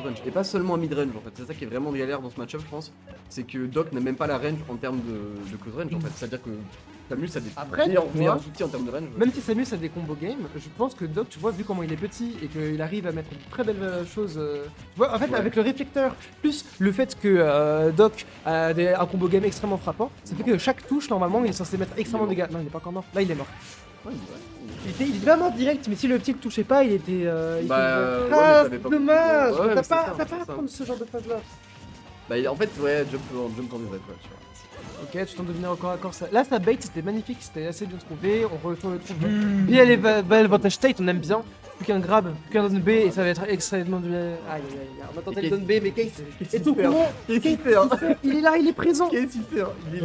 close range. Et pas seulement en mid range en fait. C'est ça qui est vraiment galère dans ce match-up, je pense. C'est que Doc n'a même pas la range en termes de close range en fait. C'est-à-dire que Samus a des Après, meilleurs outils en termes de range. Même si Samus a des combo games, je pense que Doc, tu vois, vu comment il est petit et qu'il arrive à mettre une très belle chose. Tu vois, en fait, Ouais. avec le réflecteur, plus le fait que Doc a un combo game extrêmement frappant, ça fait que chaque touche, normalement, il est censé mettre extrêmement de dégâts. Non, il est pas encore mort. Là, il est mort. Ouais, Il était pas mort direct, mais si le petit le touchait pas, il était. Bah, ouais, mais Ah, t'avais pas dommage! beaucoup de- ouais, mais T'as c'est pas, ça, t'as c'est pas à ça. prendre ce genre de phase là. Bah, en fait, ouais, jump candidat quoi, tu vois. Ok, tu tentes de venir encore à corps. Là, sa bait c'était magnifique, c'était assez bien trouvé. On retrouve bien les belles vantage state, on aime bien. Plus qu'un grab, plus qu'un down B et ça va être extrêmement bien. Aïe aïe aïe, on a tenté le down B, mais Case est tout courant. Qu'est-ce qu'il fait hein Il est là, il est présent. Qu'est-ce qu'il fait hein il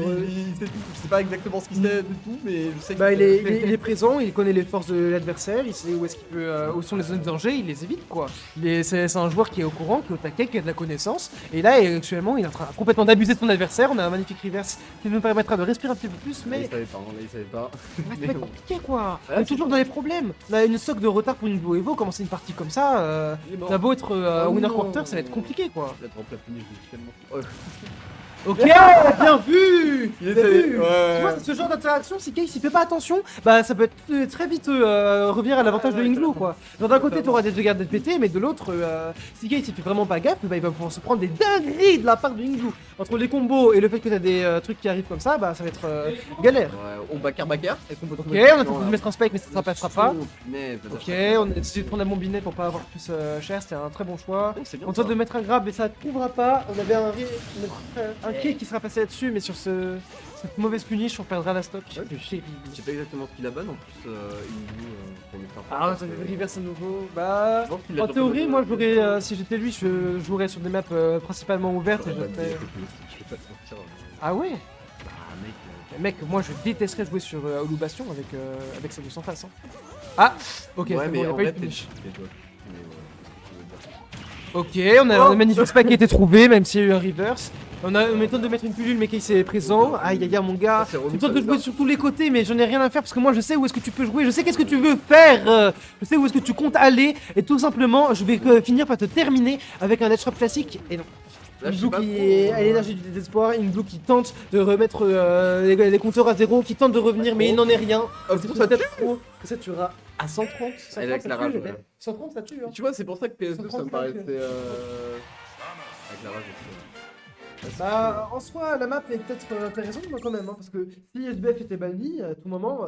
sait tout. Je sais pas exactement ce qu'il sait du tout, mais je sais que. Bah, il est présent, il connaît les forces de l'adversaire, il sait où est-ce qu'il peut, où sont les zones de danger, il les évite quoi. C'est un joueur qui est au courant, qui est au taquet, qui a de la connaissance. Et là, actuellement, il est en train complètement d'abuser de son adversaire. On a un magnifique reverse qui nous permettra de respirer un petit peu plus, Mais mais il savait pas, hein, là, il savait pas. ça va être compliqué quoi. Ouais, On est toujours dans les problèmes. On a une stock de retard pour une Blue Evo, commencer une partie comme ça, Il est mort. t'as beau être Oh winner non. quarter, ça va être compliqué quoi. Il a trop la finish, je tellement. Ouais. Ok, bien vu. Il Bien essaie, vu. ouais. Tu vois, ce genre d'interaction, si Case il fait pas attention, bah ça peut être très vite revenir à l'avantage de Inglo quoi. D'un côté, t'auras des dégâts de pété, mais de l'autre, si Case il fait vraiment pas gaffe, bah il va pouvoir se prendre des dingueries de la part de Inglo. Entre les combos et le fait que t'as des trucs qui arrivent comme ça, bah ça va être galère. Ouais, on backer. Est-ce qu'on peut Ok, on a tenté de mettre un spike, mais ça passera pas. Ok, on a essayé de prendre la bombinette pour pas avoir plus cher, c'était un très bon choix. On tente de mettre un grab, mais ça ne trouvera pas. On avait un kick qui sera passé là-dessus, mais sur cette mauvaise punish, on perdra la stock. Ouais, je sais pas exactement ce qu'il a ban en plus, pour lui faire Ah, ça fait reverse à nouveau. Bah, Je pense qu'il a en déjà théorie, fait moi, le- j'aurais, si j'étais lui, je jouerais sur des maps principalement ouvertes. Et je ferais- Je vais pas te mentir. Ah ouais? Bah, mec. Mec, moi, je détesterais jouer sur Hollow Bastion avec Samus en face. Hein. Ah, ok, Ouais, c'est bon, mais y a en pas eu vrai, de punish. t'es toi. Ok, on a un magnifique spike qui a été trouvé, même s'il y a eu un reverse. On a une méthode de mettre une pilule, mais qui est présent. Aïe aïe aïe, mon gars. Ça, c'est relou, Tu tentes ça, de jouer bizarre. sur tous les côtés, mais j'en ai rien à faire parce que moi je sais où est-ce que tu peux jouer, je sais qu'est-ce que tu veux faire. Je sais où est-ce que tu comptes aller, et tout simplement, je vais finir par te terminer avec un headshot classique. Et non. Là, je Une sais Blue pas qui trop, est à l'énergie du désespoir, une Blue qui tente de remettre les compteurs à zéro, qui tente de revenir, mais il n'en est rien. Oh, c'est pour ça que peut-être trop que ça tuera à 130. 130 avec ça la tue, rage, les ouais. mecs. 130 ça tue. Hein. Tu vois, c'est pour ça que PS2 ça me 135, paraissait. Avec la rage aussi. Bah, en soi, la map est peut-être intéressante moi, quand même, hein, parce que si SBF était banni, à tout moment,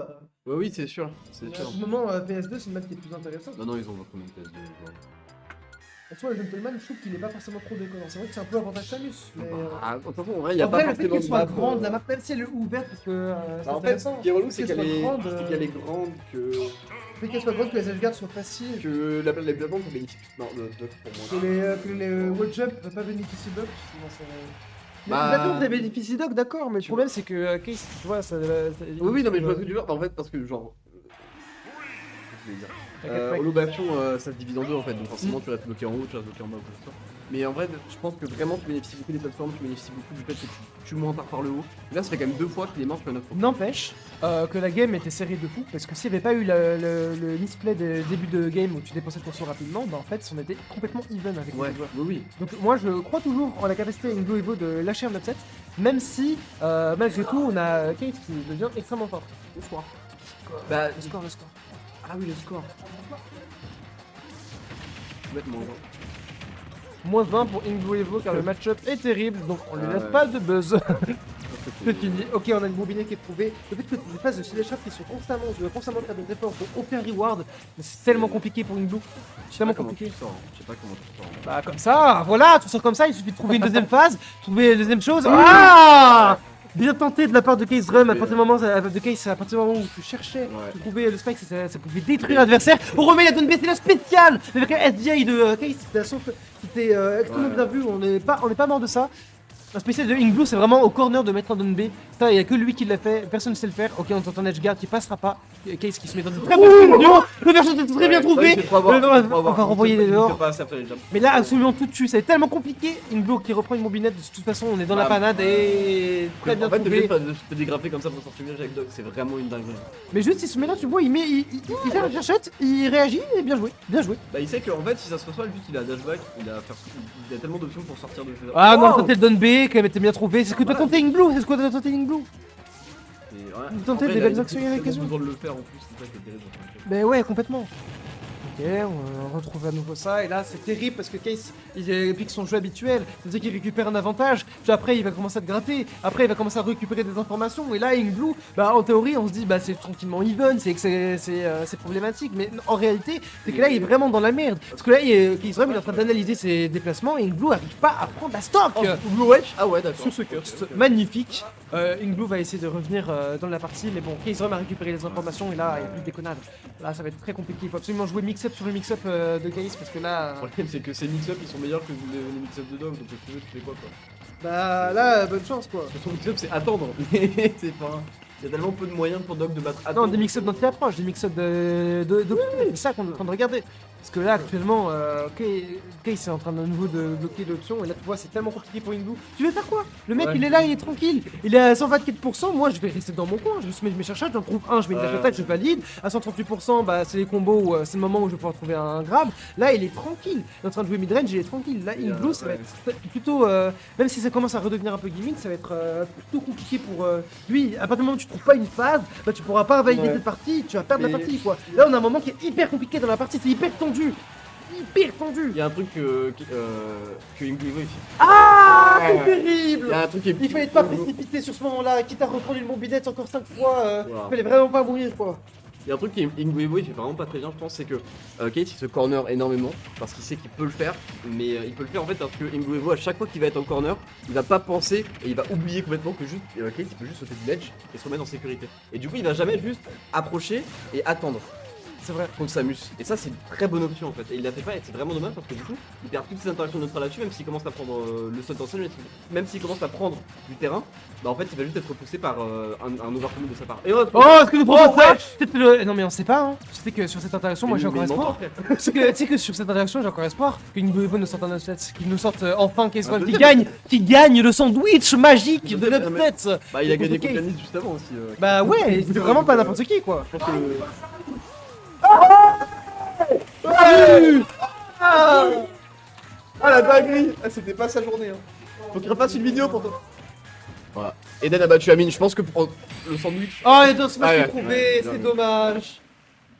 Ouais, oui, c'est sûr. C'est à sûr. tout moment PS2 c'est une map qui est plus intéressante. Non, ils ont votre nom PS2. genre. En soi, le gentleman, je trouve qu'il est pas forcément trop déconnant. C'est vrai que c'est un peu avantage Samus, mais. Ah, de toute façon, en vrai, il y a En pas vrai, le fait forcément qu'elle de soit map, grande, la map, même si elle est ouverte, parce que. c'est Bah, en fait, intéressant. ce qui est relou, c'est Qu'elle qu'elle soit est... grande, c'est qu'elle est grande, que Le fait qu'elle soit grande, que les edge guards soient faciles, les plateformes sont bénéfiques. Non, de pour moi. que les wall jump ne peuvent pas bénéficier d'oc, sinon c'est. Bah- D'accord, des bénéfices d'oc, d'accord, mais le problème c'est que Case, tu vois, ça. Oui, non, mais je vois ce que tu veux dire. En fait, parce que, genre. Je vais dire. Hollow Bastion, ça se divise en deux en fait, donc forcément tu restes bloqué en haut, tu restes bloqué en bas ou quoi que ce soit. Mais en vrai, je pense que vraiment tu bénéficies beaucoup des plateformes, tu bénéficies beaucoup du fait que tu tues moins tard par le haut. Et là, ça fait quand même 2 fois qu'il est mort sur une autre fois. N'empêche que la game était serrée de fou, parce que s'il n'y avait pas eu le misplay de début de game où tu dépensais ton saut rapidement, bah en fait on était complètement even avec Ouais, les joueurs. oui. Donc moi je crois toujours en la capacité Ingo Evo de lâcher un upset, même si malgré tout on a Case qui devient extrêmement fort. Le soir. Bah, Le score. ah oui, le score. Complètement. Moins 20 pour Ingo Evo car le match-up est terrible, donc on lui Ah laisse ouais. pas de buzz. C'est fini. Ok, on a une bombinette qui est trouvée. Le fait que les phases de Silesh qui sont constamment, je dois constamment faire des efforts pour aucun reward, mais c'est tellement compliqué pour une Blue. C'est tellement compliqué. Je sais pas comment tu sors. Bah comme ça, voilà, tu sors comme ça, il suffit de trouver une deuxième phase, trouver la deuxième chose. Ah, bien tenté de la part de Case Drum à partir du moment où tu cherchais, Ouais. tu trouvais le spike, ça pouvait détruire l'adversaire. On remet la donne B, c'est la spéciale avec un SDI de Case, c'était extrêmement Ouais. bien vu, on n'est pas mort de ça. Un spécial de Ink Blue, c'est vraiment au corner de mettre un down B. Ça, il y a que lui qui l'a fait, personne ne sait le faire. Ok, on tente un edge guard qui passera pas. Case qui se met dans une très bonne position. Le version était très bien trouvé. On va renvoyer des dehors. Mais là, absolument tout dessus, c'est tellement compliqué. Ink Blue qui reprend une bobinette, de toute façon, on est dans la panade et très bien trouvé. En fait, te dégrapper comme ça pour sortir mieux avec Dog, c'est vraiment une dinguerie. Mais juste, il se met là, tu vois, il fait la gâchette, il réagit et bien joué, bien joué. Bah, il sait qu'en fait, si ça se passe mal, vu qu'il a dashback, il a tellement d'options pour sortir de jeu. Ah non, tenté le down B, quand même, était bien trouvé. C'est ce que t'as tenté Ink Blue, c'est ce que t'as tenté Ink Blue. Vous tentez des belles actions avec les Il a besoin de le faire en plus, c'est ça qui est terrible. Ben ouais, complètement. Ok, on retrouve à nouveau ça, et là c'est terrible parce que Case il pique son jeu habituel, c'est-à-dire qu'il récupère un avantage, puis après il va commencer à te gratter, après il va commencer à récupérer des informations, et là Ink Blue, bah en théorie on se dit bah c'est tranquillement even, c'est problématique, mais en réalité c'est que là il est vraiment dans la merde, parce que là Case Rum il est en train d'analyser ses déplacements, et Ink Blue arrive pas à prendre la stock Blue Wedge. Ah ouais, d'accord. sur ce curse, magnifique. Ink Blue va essayer de revenir dans la partie, mais bon, Case Rum a récupéré les informations, et là il n'y a plus de déconnade. Là ça va être très compliqué, il faut absolument jouer mix-up sur le mix-up de Case, parce que là... Le problème c'est que ces mix-up ils sont meilleurs que les mix-up de Dog, donc tu fais quoi quoi. Bah là, bonne chance quoi. Son mix-up c'est attendre, c'est pas... Il y a tellement peu de moyens pour Dog de battre Non, des mix-up d'anti-approche, des mix-up de c'est ça qu'on est en train de regarder. Parce que là, actuellement, Case est en train de nouveau de bloquer l'option, et là, tu vois, c'est tellement compliqué pour Ink Blue. Tu veux faire quoi? Le mec, Ouais. il est là, il est tranquille. Il est à 124%, moi, je vais rester dans mon coin. Je mets mes cherchages, j'en trouve un, je mets une dash attack, je valide. À 138%, bah, c'est les combos, où, c'est le moment où je vais pouvoir trouver un grab. Là, il est tranquille. Il est en train de jouer midrange, il est tranquille. Là, Ink Blue, ça va être plutôt... même si ça commence à redevenir un peu gimmick, ça va être plutôt compliqué pour lui. À partir du moment où tu trouves pas une phase, bah, tu pourras pas valider cette partie, tu vas perdre la partie, quoi. Là, on a un moment qui est hyper compliqué dans la partie, c'est hyper tendu. Hyper tendu. Il y a un truc que Ink Blue il fait. Ah, c'est terrible. Il y a un truc qui Il fallait pas précipiter sur ce moment-là, quitte à reprendre une bombinette encore 5 fois, Voilà. il fallait vraiment pas mourir quoi. Il y a un truc qui Ink Blue il fait vraiment pas très bien, je pense, c'est que Kate il se corner énormément parce qu'il sait qu'il peut le faire, mais il peut le faire en fait parce que Ink Blue à chaque fois qu'il va être en corner, il va pas penser et il va oublier complètement que juste Kate il peut juste sauter du ledge et se remettre en sécurité. Et du coup il va jamais juste approcher et attendre. C'est vrai. Contre Samus. Et ça c'est une très bonne option en fait. Et il l'a fait pas et c'est vraiment dommage parce que du coup il perd toutes ses interactions neutrales là-dessus, même s'il commence à prendre le stun tension, même s'il commence à prendre du terrain, bah en fait il va juste être repoussé par un overcommit de sa part. Et Oh, est-ce que nous propose ça? Peut-être que non mais on sait pas hein. C'était que sur cette interaction, moi j'ai encore espoir. Tu sais que sur cette interaction j'ai encore espoir qu'une Blue nous sorte un upset, qu'il nous sorte enfin Case Rum qui gagne le sandwich magique de l'upset. Bah il a gagné contre Yanis juste avant aussi. Bah ouais, c'était vraiment pas n'importe qui quoi. Je pense que le... Ah la dinguerie! Ah, c'était pas sa journée, hein. Faut qu'il refasse une vidéo pour toi. Voilà. Eden a battu Amine, je pense que pour le sandwich. Oh, les deux smash ouais, trouvé, ouais, c'est ouais. dommage.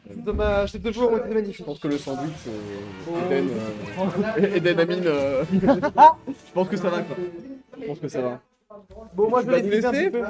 C'est dommage, ces deux joueurs ont été magnifiques. Je pense que le sandwich, Oh. Eden Amine, je pense que ça va quoi. Je pense que ça va. Bon, moi je Tu vais vas nous laisser un laisser petit peu.